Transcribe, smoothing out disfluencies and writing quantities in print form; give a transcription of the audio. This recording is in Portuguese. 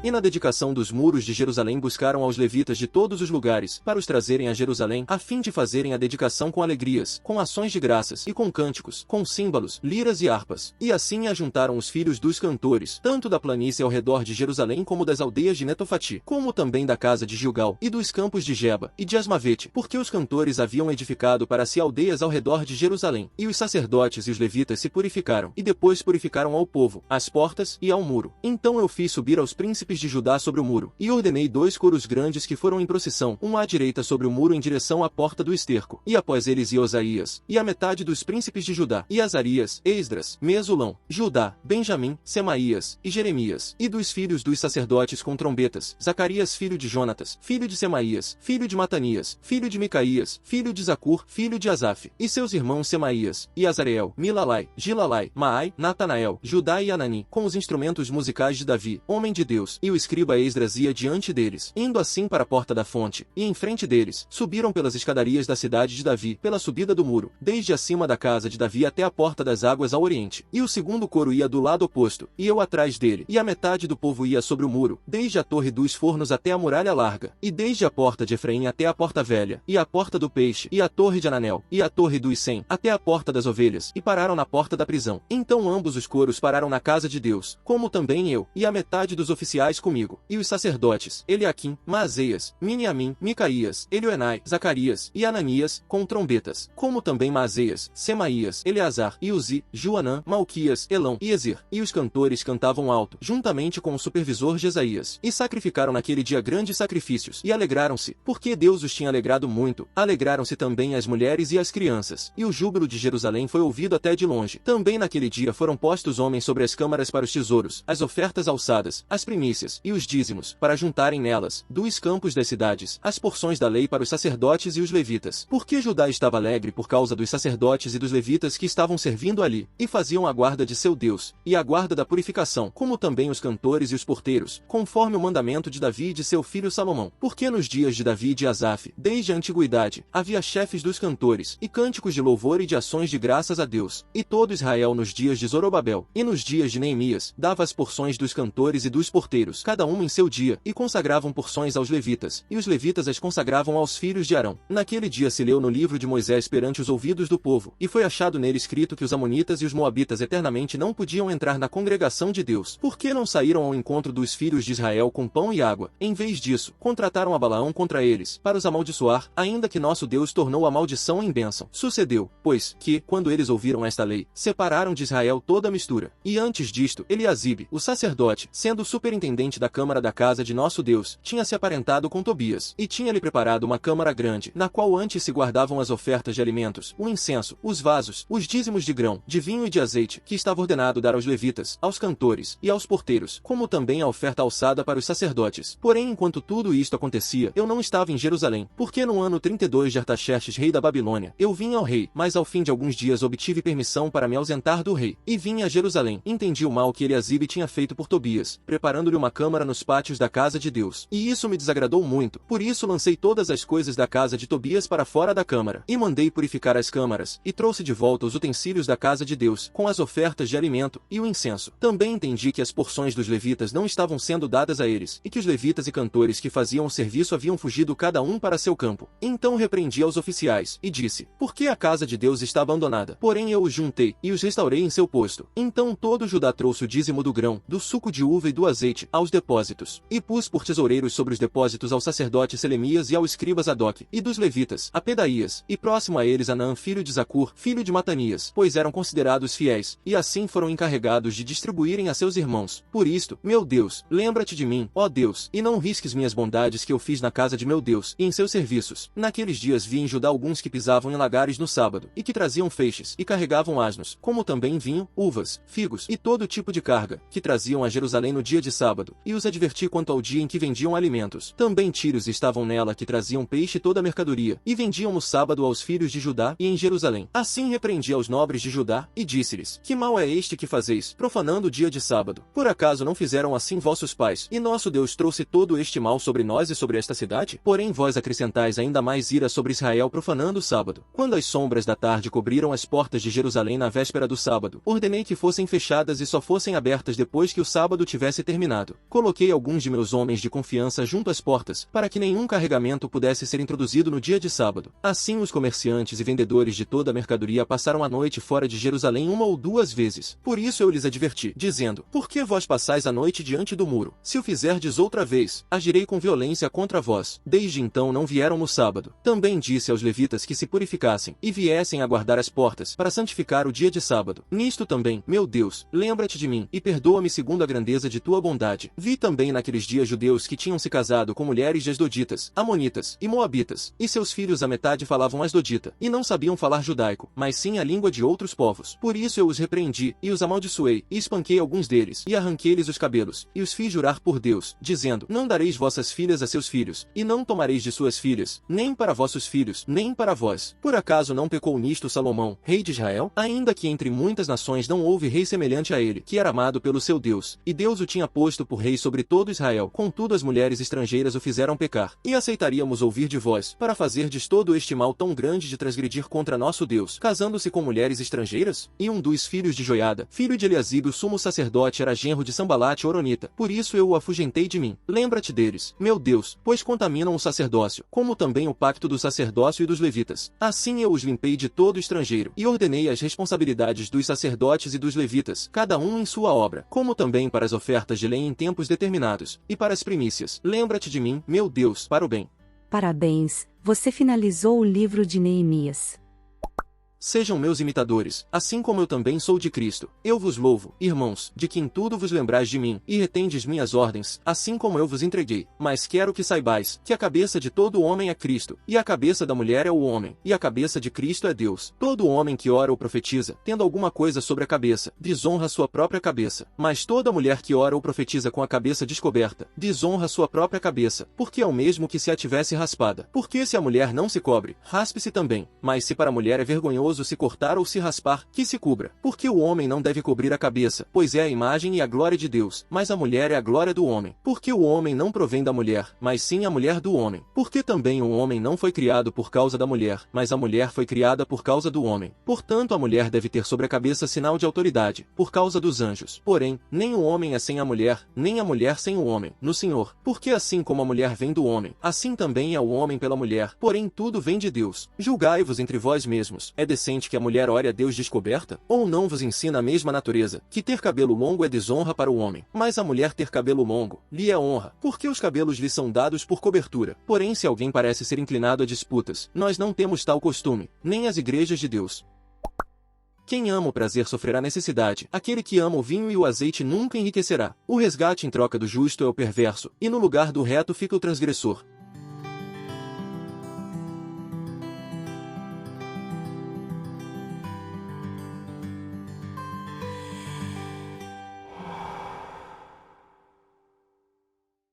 E na dedicação dos muros de Jerusalém buscaram aos levitas de todos os lugares, para os trazerem a Jerusalém, a fim de fazerem a dedicação com alegrias, com ações de graças e com cânticos, com símbolos, liras e harpas. E assim ajuntaram os filhos dos cantores, tanto da planície ao redor de Jerusalém como das aldeias de Netofati, como também da casa de Gilgal, e dos campos de Geba, e de Asmavete, porque os cantores haviam edificado para si aldeias ao redor de Jerusalém. E os sacerdotes e os levitas se purificaram, e depois purificaram ao povo, às portas e ao muro. Então eu fiz subir aos príncipes de Judá sobre o muro, e ordenei 2 coros grandes que foram em procissão, um à direita sobre o muro em direção à porta do esterco, e após eles ia Osaías, e a metade dos príncipes de Judá, e Azarias, Esdras, Mesulão, Judá, Benjamim, Semaías, e Jeremias, e dos filhos dos sacerdotes com trombetas, Zacarias filho de Jonatas, filho de Semaías, filho de Matanias, filho de Micaías, filho de Zacur, filho de Asaf, e seus irmãos Semaías, e Azareel, Milalai, Gilalai, Maai, Natanael, Judá e Anani, com os instrumentos musicais de Davi, homem de Deus, e o escriba Esdras ia diante deles, indo assim para a porta da fonte, e em frente deles, subiram pelas escadarias da cidade de Davi, pela subida do muro, desde acima da casa de Davi até a porta das águas ao oriente, e o segundo coro ia do lado oposto, e eu atrás dele, e a metade do povo ia sobre o muro, desde a torre dos fornos até a muralha larga, e desde a porta de Efraim até a porta velha, e a porta do peixe, e a torre de Ananel, e a torre dos 100, até a porta das ovelhas, e pararam na porta da prisão. Então ambos os coros pararam na casa de Deus, como também eu, e a metade dos oficiais comigo, e os sacerdotes, Eliaquim, Maazéias, Miniamim, Micaías, Elioenai, Zacarias, e Ananias, com trombetas, como também Maazéias, Semaías, Eleazar, e Uzi, Joanã, Malquias, Elão, e Ezer, e os cantores cantavam alto, juntamente com o supervisor Jesaías, e sacrificaram naquele dia grandes sacrifícios, e alegraram-se, porque Deus os tinha alegrado muito, alegraram-se também as mulheres e as crianças, e o júbilo de Jerusalém foi ouvido até de longe. Também naquele dia foram postos homens sobre as câmaras para os tesouros, as ofertas alçadas, as primícias, e os dízimos, para juntarem nelas, dos campos das cidades, as porções da lei para os sacerdotes e os levitas. Porque Judá estava alegre por causa dos sacerdotes e dos levitas que estavam servindo ali, e faziam a guarda de seu Deus, e a guarda da purificação, como também os cantores e os porteiros, conforme o mandamento de Davi e de seu filho Salomão. Porque nos dias de Davi e de Asaf, desde a antiguidade, havia chefes dos cantores, e cânticos de louvor e de ações de graças a Deus. E todo Israel nos dias de Zorobabel, e nos dias de Neemias, dava as porções dos cantores e dos porteiros, cada um em seu dia, e consagravam porções aos levitas, e os levitas as consagravam aos filhos de Arão. Naquele dia se leu no livro de Moisés perante os ouvidos do povo, e foi achado nele escrito que os amonitas e os moabitas eternamente não podiam entrar na congregação de Deus, porque não saíram ao encontro dos filhos de Israel com pão e água. Em vez disso, contrataram a Balaão contra eles, para os amaldiçoar, ainda que nosso Deus tornou a maldição em bênção. Sucedeu, pois, que, quando eles ouviram esta lei, separaram de Israel toda a mistura. E antes disto, Eliasibe, o sacerdote, sendo superintendente da câmara da casa de nosso Deus, tinha se aparentado com Tobias, e tinha-lhe preparado uma câmara grande, na qual antes se guardavam as ofertas de alimentos, o incenso, os vasos, os dízimos de grão, de vinho e de azeite, que estava ordenado dar aos levitas, aos cantores, e aos porteiros, como também a oferta alçada para os sacerdotes. Porém, enquanto tudo isto acontecia, eu não estava em Jerusalém, porque no ano 32 de Artaxerxes, rei da Babilônia, eu vim ao rei, mas ao fim de alguns dias obtive permissão para me ausentar do rei, e vim a Jerusalém. Entendi o mal que Eliasibe tinha feito por Tobias, preparando-lhe uma câmara nos pátios da casa de Deus, e isso me desagradou muito. Por isso lancei todas as coisas da casa de Tobias para fora da câmara, e mandei purificar as câmaras, e trouxe de volta os utensílios da casa de Deus, com as ofertas de alimento, e o incenso. Também entendi que as porções dos levitas não estavam sendo dadas a eles, e que os levitas e cantores que faziam o serviço haviam fugido cada um para seu campo. Então repreendi aos oficiais, e disse, por que a casa de Deus está abandonada? Porém eu os juntei, e os restaurei em seu posto. Então todo Judá trouxe o dízimo do grão, do suco de uva e do azeite, aos depósitos. E pus por tesoureiros sobre os depósitos ao sacerdote Selemias e ao escriba Zadok, e dos levitas, a Pedaías, e próximo a eles Anã filho de Zacur, filho de Matanias, pois eram considerados fiéis, e assim foram encarregados de distribuírem a seus irmãos. Por isto, meu Deus, lembra-te de mim, ó Deus, e não risques minhas bondades que eu fiz na casa de meu Deus, e em seus serviços. Naqueles dias vi em Judá alguns que pisavam em lagares no sábado, e que traziam feixes, e carregavam asnos, como também vinho, uvas, figos, e todo tipo de carga, que traziam a Jerusalém no dia de sábado, e os adverti quanto ao dia em que vendiam alimentos. Também tírios estavam nela que traziam peixe e toda a mercadoria, e vendiam no sábado aos filhos de Judá e em Jerusalém. Assim repreendi aos nobres de Judá, e disse-lhes, que mal é este que fazeis, profanando o dia de sábado? Por acaso não fizeram assim vossos pais, e nosso Deus trouxe todo este mal sobre nós e sobre esta cidade? Porém vós acrescentais ainda mais ira sobre Israel profanando o sábado. Quando as sombras da tarde cobriram as portas de Jerusalém na véspera do sábado, ordenei que fossem fechadas e só fossem abertas depois que o sábado tivesse terminado. sábado. Coloquei alguns de meus homens de confiança junto às portas, para que nenhum carregamento pudesse ser introduzido no dia de sábado. Assim os comerciantes e vendedores de toda a mercadoria passaram a noite fora de Jerusalém 1 ou 2 vezes. Por isso eu lhes adverti, dizendo: por que vós passais a noite diante do muro? Se o fizerdes outra vez, agirei com violência contra vós. Desde então não vieram no sábado. Também disse aos levitas que se purificassem, e viessem a guardar as portas, para santificar o dia de sábado. Nisto também, meu Deus, lembra-te de mim, e perdoa-me segundo a grandeza de tua bondade. Vi também naqueles dias judeus que tinham se casado com mulheres de asdoditas, amonitas e moabitas, e seus filhos a metade falavam asdodita, e não sabiam falar judaico, mas sim a língua de outros povos. Por isso eu os repreendi, e os amaldiçoei, e espanquei alguns deles, e arranquei-lhes os cabelos, e os fiz jurar por Deus, dizendo: não dareis vossas filhas a seus filhos, e não tomareis de suas filhas, nem para vossos filhos, nem para vós. Por acaso não pecou nisto Salomão, rei de Israel? Ainda que entre muitas nações não houve rei semelhante a ele, que era amado pelo seu Deus, e Deus o tinha posto por rei sobre todo Israel. Contudo as mulheres estrangeiras o fizeram pecar. E aceitaríamos ouvir de vós, para fazerdes todo este mal tão grande de transgredir contra nosso Deus, casando-se com mulheres estrangeiras? E um dos filhos de Joiada, filho de Eliasibe o sumo sacerdote, era genro de Sambalate Horonita. Por isso eu o afugentei de mim. Lembra-te deles, meu Deus, pois contaminam o sacerdócio, como também o pacto do sacerdócio e dos levitas. Assim eu os limpei de todo estrangeiro, e ordenei as responsabilidades dos sacerdotes e dos levitas, cada um em sua obra, como também para as ofertas de lenha em tempos determinados, e para as primícias. Lembra-te de mim, meu Deus, para o bem. Parabéns, você finalizou o livro de Neemias. Sejam meus imitadores, assim como eu também sou de Cristo. Eu vos louvo, irmãos, de que em tudo vos lembrais de mim, e retendes minhas ordens, assim como eu vos entreguei. Mas quero que saibais, que a cabeça de todo homem é Cristo, e a cabeça da mulher é o homem, e a cabeça de Cristo é Deus. Todo homem que ora ou profetiza, tendo alguma coisa sobre a cabeça, desonra sua própria cabeça. Mas toda mulher que ora ou profetiza com a cabeça descoberta, desonra sua própria cabeça, porque é o mesmo que se a tivesse raspada. Porque se a mulher não se cobre, raspe-se também. Mas se para a mulher é vergonhoso se cortar ou se raspar, que se cubra. Porque o homem não deve cobrir a cabeça, pois é a imagem e a glória de Deus, mas a mulher é a glória do homem. Porque o homem não provém da mulher, mas sim a mulher do homem. Porque também o homem não foi criado por causa da mulher, mas a mulher foi criada por causa do homem. Portanto a mulher deve ter sobre a cabeça sinal de autoridade, por causa dos anjos. Porém, nem o homem é sem a mulher, nem a mulher sem o homem, no Senhor. Porque assim como a mulher vem do homem, assim também é o homem pela mulher. Porém tudo vem de Deus. Julgai-vos entre vós mesmos. É decente que a mulher ore a Deus descoberta? Ou não vos ensina a mesma natureza, que ter cabelo longo é desonra para o homem, mas a mulher ter cabelo longo lhe é honra, porque os cabelos lhe são dados por cobertura. Porém se alguém parece ser inclinado a disputas, nós não temos tal costume, nem as igrejas de Deus. Quem ama o prazer sofrerá necessidade. Aquele que ama o vinho e o azeite nunca enriquecerá. O resgate em troca do justo é o perverso, e no lugar do reto fica o transgressor.